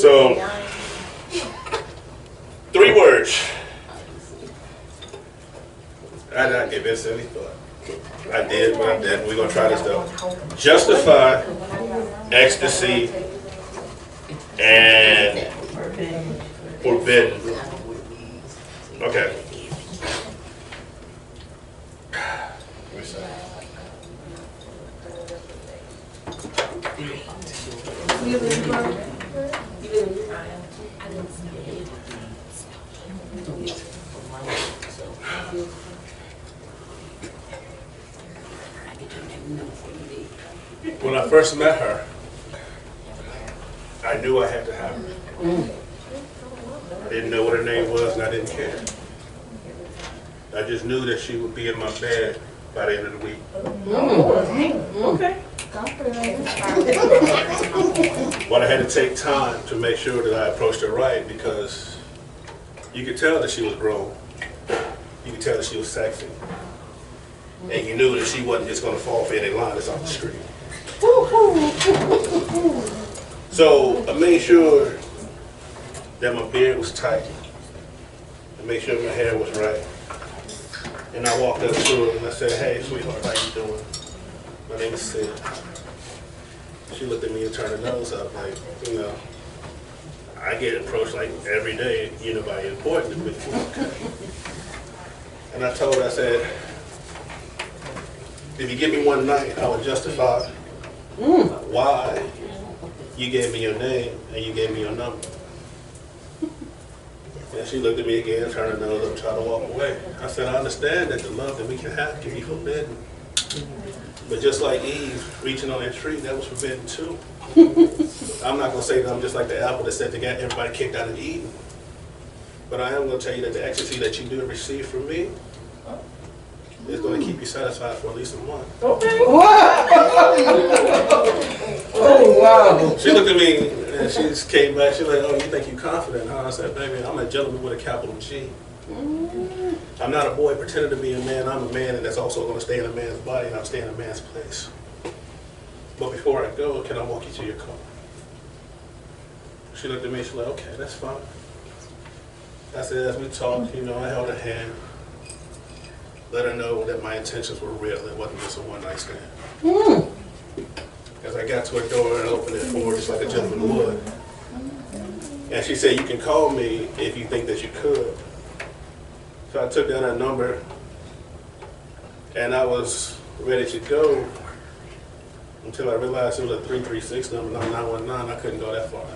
So, 3 words. I did not give this any thought. I did, but I didn't. We're going to try this though. Justify, ecstasy, and forbidden. Okay. When I first met her, I knew I had to have her. I didn't know what her name was and I didn't care. I just knew that she would be in my bed by the end of the week. Okay. But I had to take time to make sure that I approached her right, because you could tell that she was grown. You could tell that she was sexy. And you knew that she wasn't just going to fall for any line that's off the street. So I made sure that my beard was tight. I made sure my hair was right. And I walked up to her and I said, "Hey, sweetheart, how you doing? My name is Sid." She looked at me and turned her nose up like, you know, I get approached like every day, you know, by important to me. And I told her, I said, if you give me one night, I will justify why you gave me your name and you gave me your number. And she looked at me again, turned her nose up, tried to walk away. I said, I understand that the love that we can have can be forbidden. But just like Eve reaching on that tree, that was forbidden too. I'm not going to say that I'm just like the apple that said they got everybody kicked out of Eden. But I am going to tell you that the ecstasy that you do receive from me is going to keep you satisfied for at least a month. Okay. Oh, wow. She looked at me and she just came back. She was like, "Oh, you think you're confident?" Huh? I said, "Baby, I'm a gentleman with a capital G. I'm not a boy pretending to be a man. I'm a man, and that's also going to stay in a man's body, and I'm staying in a man's place. But before I go, can I walk you to your car?" She looked at me. She's like, "Okay, that's fine." I said, as we talked, you know, I held her hand, let her know that my intentions were real. It wasn't just a one-night stand. As I got to her door and opened it for her, just like a gentleman would. And she said, "You can call me if you think that you could." So I took down her number, and I was ready to go until I realized it was a 336 number, not 919. I couldn't go that far.